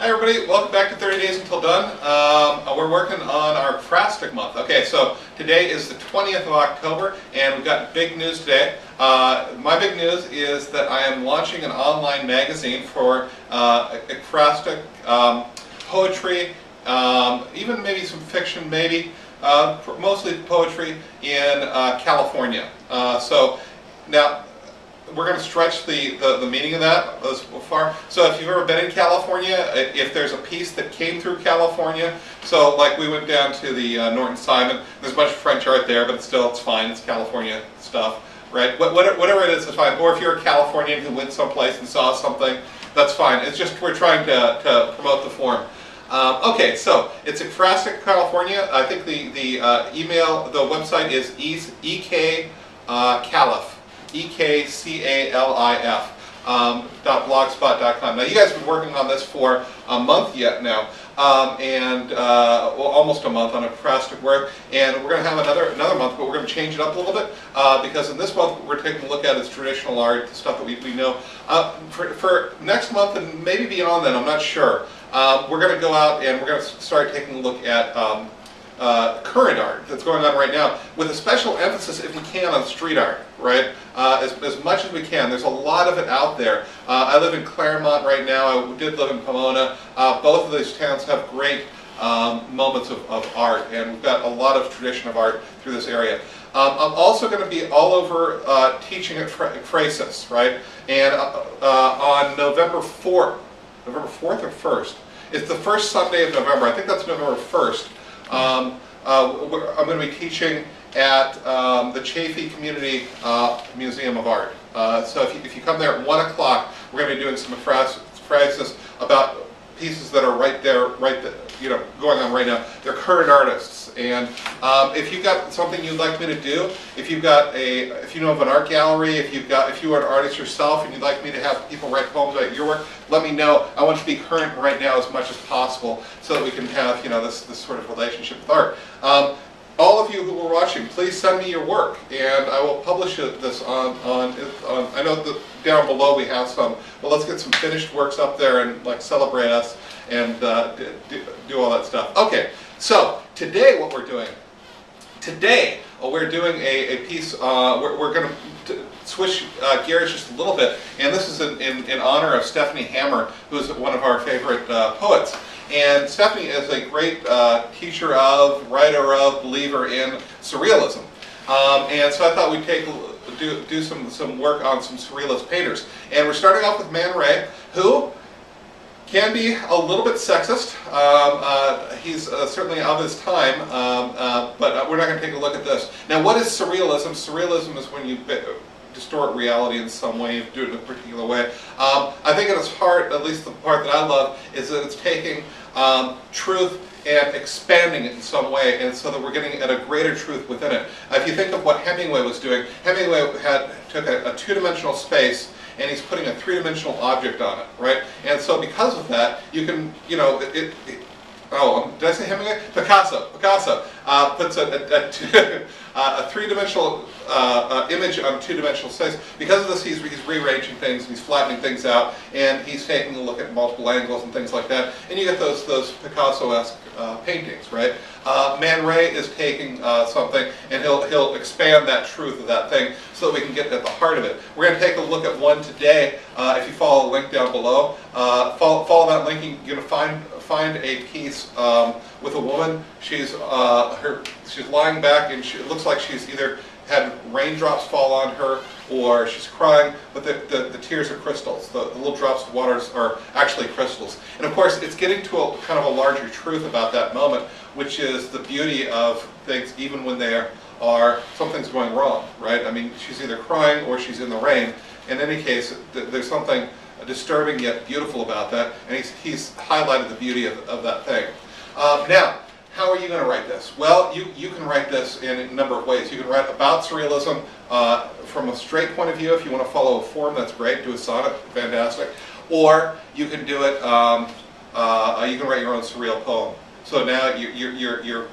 Hi everybody, welcome back to 30 Days Until Done. We're working on our Frastic month. Okay, so today is the 20th of October and we've got big news today. My big news is that I am launching an online magazine for Frastic, poetry, even maybe some fiction maybe, mostly poetry in California. So now, we're going to stretch the meaning of that as far. So if you've ever been in California, if there's a piece that came through California, so like we went down to the Norton Simon, there's a bunch of French art there, but it's fine, it's California stuff, right? Whatever it is, it's fine. Or if you're a Californian who went someplace and saw something, that's fine. It's just we're trying to promote the form. Okay, so it's in Frastic, California. I think the website is EKCalif. EKCALIF .blogspot.com. Now you guys have been working on this for a month yet now, well, almost a month on a Frastic work, and we're going to have another month, but we're going to change it up a little bit because in this month what we're taking a look at is traditional art, the stuff that we know. For next month and maybe beyond then, I'm not sure. We're going to go out and we're going to start taking a look at current art that's going on right now, with a special emphasis, if we can, on street art, right? As much as we can. There's a lot of it out there. I live in Claremont right now. I did live in Pomona. Both of these towns have great moments of art, and we've got a lot of tradition of art through this area. I'm also going to be all over teaching at Frasys, right? And on November 4th or 1st, it's the first Sunday of November. I think that's November 1st. I'm going to be teaching at the Chaffee Community Museum of Art. So if you come there at 1 o'clock, we're going to be doing some Frasys about pieces that are right there, going on right now. They're current artists, and if you've got something you'd like me to do, if you know of an art gallery, if you are an artist yourself and you'd like me to have people write poems about your work, let me know. I want to be current right now as much as possible so that we can have this sort of relationship with art. All of you who are watching, please send me your work, and I will publish this on I know that down below we have some, but let's get some finished works up there and celebrate us and do all that stuff. Okay, so today what we're doing, we're doing a piece, we're going to switch gears just a little bit, and this is in honor of Stephanie Hammer, who's one of our favorite poets. And Stephanie is a great teacher of, writer of, believer in surrealism. And so I thought we'd do some work on some surrealist painters. And we're starting off with Man Ray, who can be a little bit sexist. He's certainly of his time, but we're not going to take a look at this. Now, what is surrealism? Surrealism is when you distort reality in some way, do it in a particular way. I think at its heart, at least the part that I love, is that it's taking truth and expanding it in some way, and so that we're getting at a greater truth within it. If you think of what Hemingway was doing, Hemingway took a two-dimensional space and he's putting a three-dimensional object on it, right? And so because of that, you can, did I say Hemingway? Picasso puts a three-dimensional image on a two-dimensional space. Because of this, he's rearranging things, he's flattening things out, and he's taking a look at multiple angles and things like that. And you get those Picasso-esque paintings, right? Man Ray is taking something, and he'll expand that truth of that thing so that we can get at the heart of it. We're going to take a look at one today. If you follow the link down below, follow that link, you're going to find a piece with a woman. She's lying back, and it looks like she's either had raindrops fall on her or she's crying, but the tears are crystals. The little drops of water are actually crystals. And of course, it's getting to a kind of a larger truth about that moment, which is the beauty of things even when something's going wrong, right? I mean, she's either crying or she's in the rain. In any case, there's something disturbing yet beautiful about that, and he's highlighted the beauty of that thing. Now, how are you going to write this? Well, you can write this in a number of ways. You can write about surrealism from a straight point of view. If you want to follow a form, that's great. Do a sonnet, fantastic. Or you can do it. You can write your own surreal poem. So now you're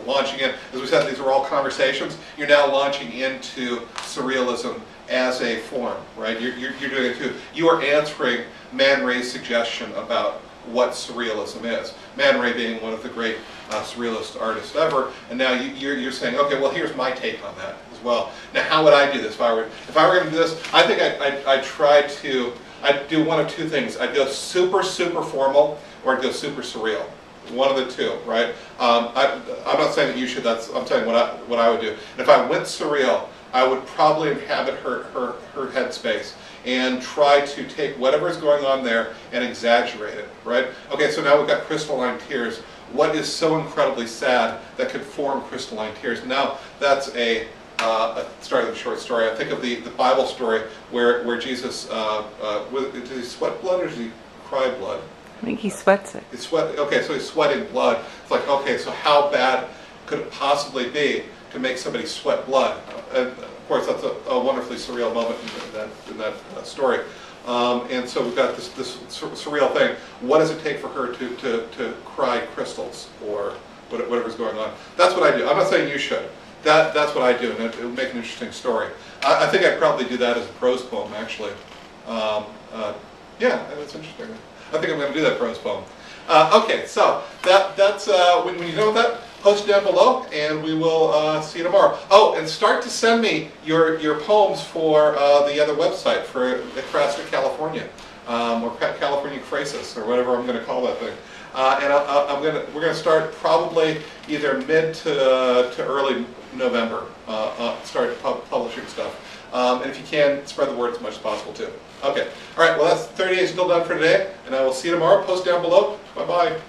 launching in. As we said, these are all conversations. You're now launching into surrealism as a form, right? You're doing it too. You are answering Man Ray's suggestion about what surrealism is. Man Ray being one of the great surrealist artists ever, and now you're saying, okay, well, here's my take on that as well. Now, how would I do this if I were going to do this? I think I'd do one of two things. I'd go super formal, or I'd go super surreal. One of the two, right? I'm not saying that you should. I'm telling you what I would do. And if I went surreal, I would probably inhabit her headspace and try to take whatever is going on there and exaggerate it, right? Okay, so now we've got crystalline tears. What is so incredibly sad that could form crystalline tears? Now that's a start of the short story. I think of the Bible story where Jesus, did he sweat blood or did he cry blood? I think he sweats it. Okay, so he's sweating blood. It's like, okay, so how bad could it possibly be to make somebody sweat blood? And of course, that's a wonderfully surreal moment in that story. And so we've got this surreal thing. What does it take for her to cry crystals or whatever's going on? That's what I do. I'm not saying you should. That's what I do, and it will make an interesting story. I think I'd probably do that as a prose poem, actually. Yeah, that's interesting. I think I'm going to do that prose poem. Okay, so that's when you're done with that, post it down below, and we will see you tomorrow. Oh, and start to send me your poems for the other website for Craftsman California, or California Crisis, or whatever I'm going to call that thing. And we're going to start probably either mid to early November. Start publishing stuff. And if you can, spread the word as much as possible too. Okay. All right. Well, that's 30 days until done for today, and I will see you tomorrow. Post down below. Bye bye.